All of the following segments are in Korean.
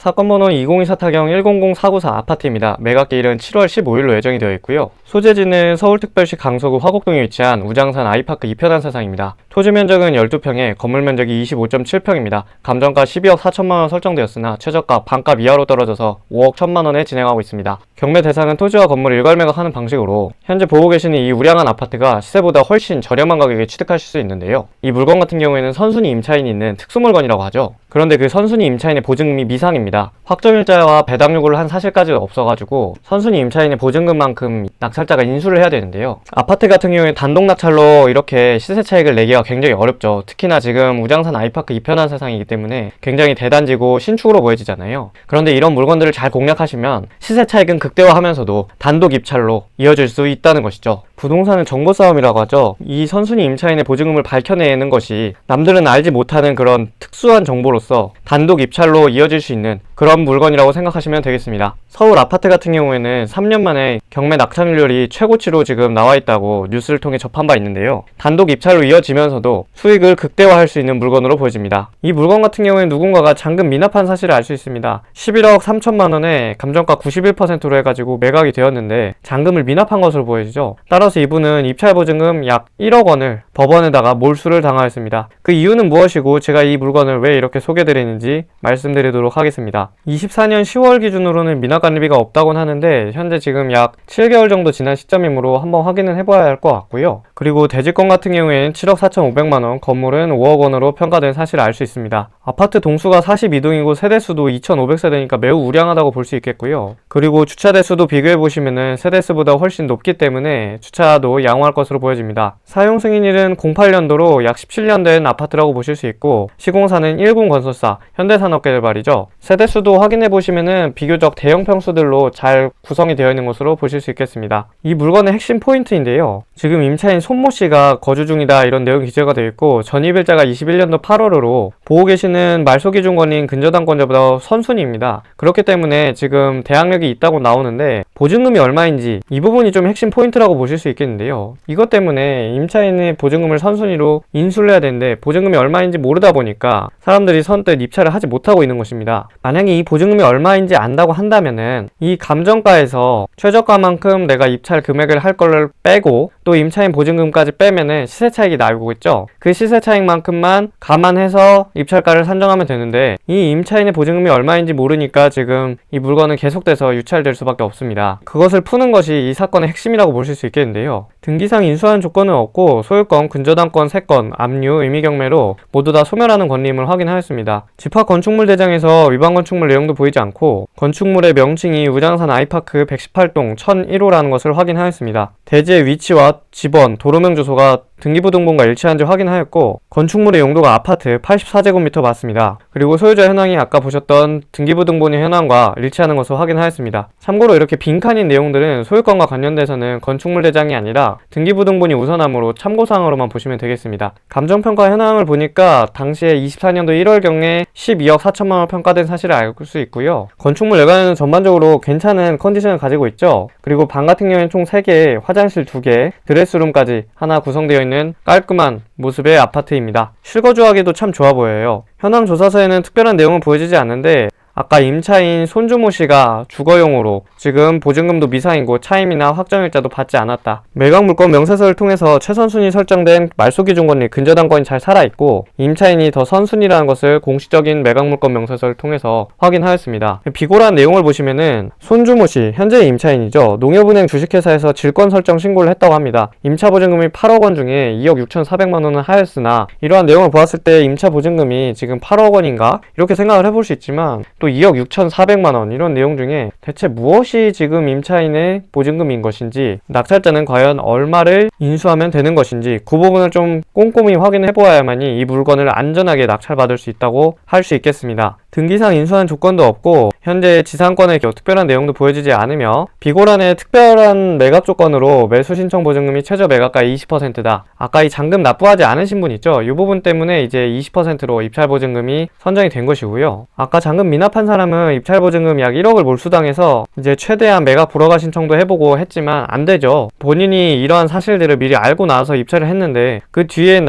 사건 번호 2024-100494 아파트입니다. 매각기일은 7월 15일로 예정이 되어 있고요. 소재지는 서울특별시 강서구 화곡동에 위치한 우장산 아이파크 2편한 세상입니다. 토지 면적은 12평에 건물 면적이 25.7평입니다. 감정가 12억 4천만원 설정되었으나 최저가 반값 이하로 떨어져서 5억 1천만원에 진행하고 있습니다. 경매 대상은 토지와 건물을 일괄 매각하는 방식으로 현재 보고 계시는 이 우량한 아파트가 시세보다 훨씬 저렴한 가격에 취득하실 수 있는데요. 이 물건 같은 경우에는 선순위 임차인이 있는 특수물건이라고 하죠. 그런데 그 선순위 임차인의 보증금이 미상입니다. 확정일자와 배당 요구를 한 사실까지 없어가지고 선순위 임차인의 보증금만큼 낙찰자가 인수를 해야 되는데요. 아파트 같은 경우에 단독 낙찰로 이렇게 시세 차익을 내기가 굉장히 어렵죠. 특히나 지금 우장산 아이파크 2편한 세상이기 때문에 굉장히 대단지고 신축으로 보여지잖아요. 그런데 이런 물건들을 잘 공략하시면 시세 차익은 극대화하면서도 단독 입찰로 이어질 수 있다는 것이죠. 부동산은 정보 싸움이라고 하죠. 이 선순위 임차인의 보증금을 밝혀내는 것이 남들은 알지 못하는 그런 특수한 정보로서 단독 입찰로 이어질 수 있는 그런 물건이라고 생각하시면 되겠습니다. 서울 아파트 같은 경우에는 3년 만에 경매 낙찰률이 최고치로 지금 나와 있다고 뉴스를 통해 접한 바 있는데요. 단독 입찰로 이어지면서도 수익을 극대화할 수 있는 물건으로 보여집니다. 이 물건 같은 경우에는 누군가가 잔금 미납한 사실을 알 수 있습니다. 11억 3천만 원에 감정가 91%로 해가지고 매각이 되었는데 잔금을 미납한 것으로 보여지죠. 따라서 이분은 입찰 보증금 약 1억 원을 법원에다가 몰수를 당하였습니다. 그 이유는 무엇이고 제가 이 물건을 왜 이렇게 소개드리는지 말씀드리도록 하겠습니다. 24년 10월 기준으로는 미납관리비가 없다곤 하는데 현재 지금 약 7개월 정도 지난 시점이므로 한번 확인을 해봐야 할 것 같고요. 그리고 대지권 같은 경우에는 7억 4,500만원, 건물은 5억 원으로 평가된 사실을 알 수 있습니다. 아파트 동수가 42동이고 세대수도 2,500세대니까 매우 우량하다고 볼 수 있겠고요. 그리고 주차 대수도 비교해보시면은 세대수보다 훨씬 높기 때문에 주차도 양호할 것으로 보여집니다. 사용 승인일은 08년도로 약 17년 된 아파트라고 보실 수 있고 시공사는 1군건설사, 현대산업개발이죠. 세대수도 확인해보시면은 비교적 대형 평수들로 잘 구성이 되어 있는 것으로 보실 수 있겠습니다. 이 물건의 핵심 포인트인데요. 지금 임차인 손모씨가 거주 중이다 이런 내용이 기재가 되어 있고 전입일자가 21년도 8월으로 보고 계시는 말소기준권인 근저당권자보다 선순위입니다. 그렇기 때문에 지금 대항력이 있다고 나오는데 보증금이 얼마인지 이 부분이 좀 핵심 포인트라고 보실 수 있겠는데요. 이것 때문에 임차인의 보증금을 선순위로 인수를 해야 되는데 보증금이 얼마인지 모르다 보니까 사람들이 선뜻 입찰을 하지 못하고 있는 것입니다. 만약에 이 보증금이 얼마인지 안다고 한다면은 이 감정가에서 최저가만큼 내가 입찰 금액을 할 거를 빼고 또 임차인 보증금까지 빼면은 시세 차익이 나오겠죠. 그 시세 차익만큼만 감안해서 입찰가를 산정하면 되는데 이 임차인의 보증금이 얼마인지 모르니까 지금 이 물건은 계속돼서 유찰될 수밖에 없습니다. 그것을 푸는 것이 이 사건의 핵심이라고 보실 수 있겠는데요. 등기상 인수한 조건은 없고 소유권, 근저당권 3건, 압류, 의미경매로 모두 다 소멸하는 권리임을 확인하였습니다. 집합 건축물 대장에서 위반 건축물 내용도 보이지 않고 건축물의 명칭이 우장산 아이파크 118동 1001호라는 것을 확인하였습니다. 대지의 위치와 집원, 도로명 주소가 등기부등본과 일치한지 확인하였고 건축물의 용도가 아파트 84제곱미터 맞습니다. 그리고 소유자 현황이 아까 보셨던 등기부등본의 현황과 일치하는 것을 확인하였습니다. 참고로 이렇게 빈칸인 내용들은 소유권과 관련돼서는 건축물 대장이 아니라 등기부등본이 우선함으로 참고사항으로만 보시면 되겠습니다. 감정평가 현황을 보니까 당시에 24년도 1월경에 12억 4천만원 평가된 사실을 알 수 있고요. 건축물 외관에는 전반적으로 괜찮은 컨디션을 가지고 있죠. 그리고 방 같은 경우에는 총 3개, 화장실 2개, 드레스룸까지 하나 구성되어 있는 깔끔한 모습의 아파트입니다. 실거주하기도 참 좋아 보여요. 현황 조사서에는 특별한 내용은 보여지지 않는데 아까 임차인 손주모 씨가 주거용으로 지금 보증금도 미상이고 차임이나 확정일자도 받지 않았다. 매각물건 명세서를 통해서 최선순위 설정된 말소기준권리 근저당권이 잘 살아있고 임차인이 더 선순위라는 것을 공식적인 매각물건 명세서를 통해서 확인하였습니다. 비고란 내용을 보시면은 손주모 씨 현재 임차인이죠. 농협은행 주식회사에서 질권 설정 신고를 했다고 합니다. 임차 보증금이 8억 원 중에 2억 6,400만 원은 하였으나 이러한 내용을 보았을 때 임차 보증금이 지금 8억 원인가 이렇게 생각을 해볼 수 있지만 또 2억 6,400만원 이런 내용 중에 대체 무엇이 지금 임차인의 보증금인 것인지 낙찰자는 과연 얼마를 인수하면 되는 것인지 그 부분을 좀 꼼꼼히 확인해 보아야만이 이 물건을 안전하게 낙찰받을 수 있다고 할 수 있겠습니다. 등기상 인수한 조건도 없고 현재 지상권의 특별한 내용도 보여지지 않으며 비고란의 특별한 매각 조건으로 매수 신청 보증금이 최저 매각가의 20%다. 아까 이 잔금 납부하지 않으신 분 있죠? 이 부분 때문에 이제 20%로 입찰 보증금이 선정이 된 것이고요. 아까 잔금 미납한 사람은 입찰 보증금 약 1억을 몰수당해서 이제 최대한 매각 불허가 신청도 해보고 했지만 안 되죠. 본인이 이러한 사실들을 미리 알고 나서 입찰을 했는데 그 뒤에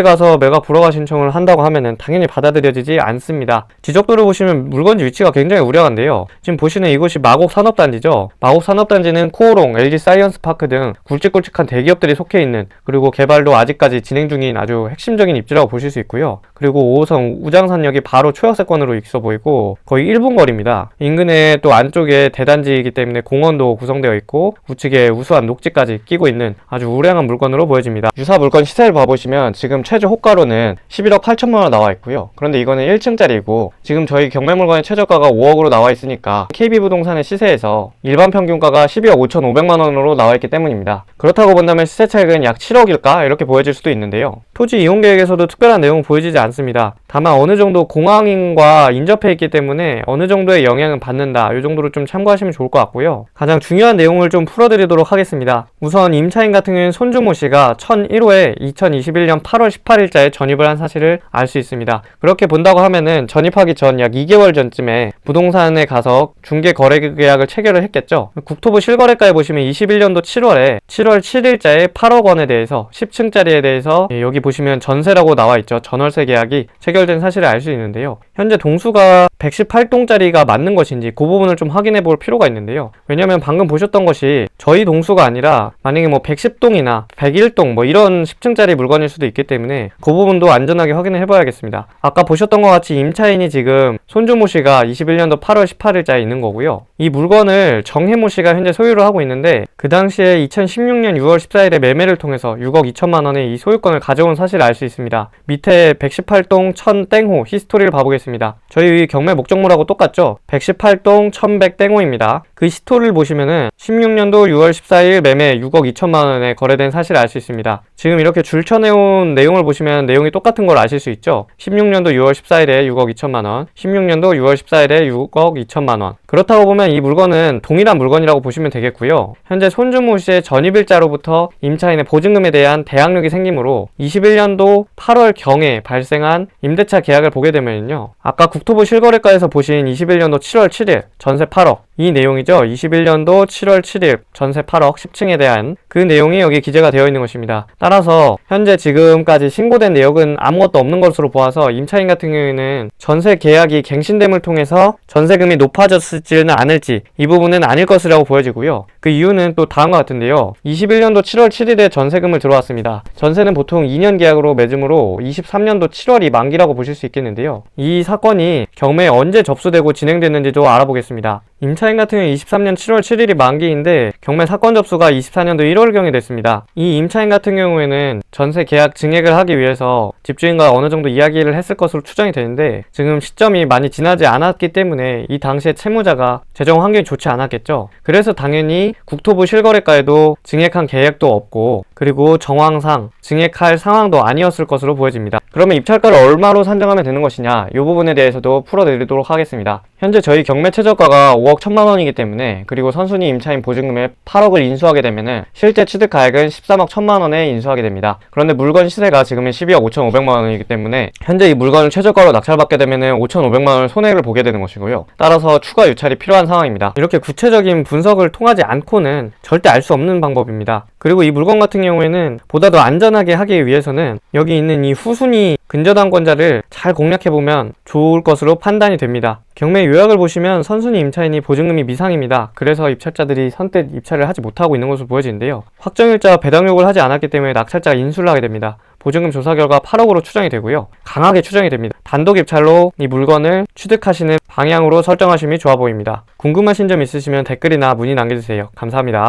가서 매각 불허가 신청을 한다고 하면은 당연히 받아들여지지 않습니다. 있습니다. 지적도를 보시면 물건지 위치가 굉장히 우량한데요. 지금 보시는 이곳이 마곡산업단지죠. 마곡산업단지는 코오롱, LG사이언스파크 등 굵직굵직한 대기업들이 속해 있는, 그리고 개발도 아직까지 진행 중인 아주 핵심적인 입지라고 보실 수 있고요. 그리고 5호선 우장산역이 바로 초역세권으로 있어 보이고 거의 1분 거리입니다. 인근에 또 안쪽에 대단지이기 때문에 공원도 구성되어 있고 우측에 우수한 녹지까지 끼고 있는 아주 우량한 물건으로 보여집니다. 유사 물건 시세를 봐보시면 지금 최저 호가로는 11억 8천만 원 나와 있고요. 그런데 이거는 1층짜리고 지금 저희 경매 물건의 최저가가 5억으로 나와 있으니까 KB부동산의 시세에서 일반 평균가가 12억 5,500만 원으로 나와 있기 때문입니다. 그렇다고 본다면 시세 차익은 약 7억일까? 이렇게 보여질 수도 있는데요. 토지 이용 계획에서도 특별한 내용은 보여지지 않습니다. 다만 어느 정도 공항인과 인접해 있기 때문에 어느 정도의 영향은 받는다, 이 정도로 좀 참고하시면 좋을 것 같고요. 가장 중요한 내용을 좀 풀어드리도록 하겠습니다. 우선 임차인 같은 경우는 손주모 씨가 1001호에 2021년 8월 18일자에 전입을 한 사실을 알 수 있습니다. 그렇게 본다고 하면은 전입하기 전 약 2개월 전쯤에 부동산에 가서 중개 거래 계약을 체결을 했겠죠. 국토부 실거래가에 보시면 21년도 7월 7일자에 8억 원에 대해서 10층짜리에 대해서 여기 보시면 전세라고 나와 있죠. 전월세 계약이 체결된 사실을 알 수 있는데요. 현재 동수가 118동짜리가 맞는 것인지 그 부분을 좀 확인해 볼 필요가 있는데요. 왜냐면 방금 보셨던 것이 저희 동수가 아니라 만약에 뭐 110동이나 101동 뭐 이런 10층짜리 물건일 수도 있기 때문에 그 부분도 안전하게 확인을 해봐야겠습니다. 아까 보셨던 것 같이 임차인이 지금 손주모 씨가 21년도 8월 18일자에 있는 거고요. 이 물건을 정혜모 씨가 현재 소유를 하고 있는데 그 당시에 2016년 6월 14일에 매매를 통해서 6억 2천만 원의 이 소유권을 가져온 사실을 알 수 있습니다. 밑에 118동 1000땡호 히스토리를 봐보겠습니다. 저희 경매 목적물하고 똑같죠? 118동 1100땡호입니다. 그 히스토리를 보시면은 16년도 6월 14일 매매 6억 2천만 원에 거래된 사실을 알 수 있습니다. 지금 이렇게 줄쳐내온 내용을 보시면 내용이 똑같은 걸 아실 수 있죠? 16년도 6월 14일에 6억 2천만 원, 16년도 6월 14일에 6억 2천만 원. 그렇다고 보면 이 물건은 동일한 물건이라고 보시면 되겠고요. 현재 손주모 씨의 전입일자로부터 임차인의 보증금에 대한 대항력이 생기므로 21년도 8월 경에 발생한 임대차 계약을 보게 되면요. 아까 국토부 실거래가에서 보신 21년도 7월 7일 전세 8억 이 내용이죠. 21년도 7월 7일 전세 8억 10층에 대한 그 내용이 여기 기재가 되어 있는 것입니다. 따라서 현재 지금까지 신고된 내역은 아무것도 없는 것으로 보아서 임차인 같은 경우에는 전세 계약이 갱신됨을 통해서 전세금이 높아졌을지는 않을지 이 부분은 아닐 것이라고 보여지고요. 그 이유는 또 다음과 같은데요. 21년도 7월 7일에 전세금을 들어왔습니다. 전세는 보통 2년 계약으로 맺음으로 23년도 7월이 만기라고 보실 수 있겠는데요. 이 사건이 경매에 언제 접수되고 진행됐는지도 알아보겠습니다. 임차인 같은 경우 23년 7월 7일이 만기인데 경매 사건 접수가 24년도 1월경에 됐습니다. 이 임차인 같은 경우에는 전세 계약 증액을 하기 위해서 집주인과 어느 정도 이야기를 했을 것으로 추정이 되는데 지금 시점이 많이 지나지 않았기 때문에 이 당시에 채무자가 재정 환경이 좋지 않았겠죠. 그래서 당연히 국토부 실거래가에도 증액한 계획도 없고 그리고 정황상 증액할 상황도 아니었을 것으로 보여집니다. 그러면 입찰가를 얼마로 산정하면 되는 것이냐, 이 부분에 대해서도 풀어드리도록 하겠습니다. 현재 저희 경매 최저가가 5억 1천만 원이기 때문에 그리고 선순위 임차인 보증금에 8억을 인수하게 되면은 실제 취득가액은 13억 1천만 원에 인수하게 됩니다. 그런데 물건 시세가 지금은 12억 5,500만 원이기 때문에 현재 이 물건을 최저가로 낙찰받게 되면은 5,500만 원을 손해를 보게 되는 것이고요. 따라서 추가 유찰이 필요한 상황입니다. 이렇게 구체적인 분석을 통하지 않고는 절대 알 수 없는 방법입니다. 그리고 이 물건 같은 경우에는 보다 더 안전하게 하기 위해서는 여기 있는 이 후순위 근저당권자를 잘 공략해보면 좋을 것으로 판단이 됩니다. 경매 요약을 보시면 선순위 임차인이 보증금이 미상입니다. 그래서 입찰자들이 선뜻 입찰을 하지 못하고 있는 것으로 보여지는데요. 확정일자 배당 요구를 하지 않았기 때문에 낙찰자가 인수를 하게 됩니다. 보증금 조사 결과 8억으로 추정이 되고요. 강하게 추정이 됩니다. 단독 입찰로 이 물건을 취득하시는 방향으로 설정하심이 좋아 보입니다. 궁금하신 점 있으시면 댓글이나 문의 남겨주세요. 감사합니다.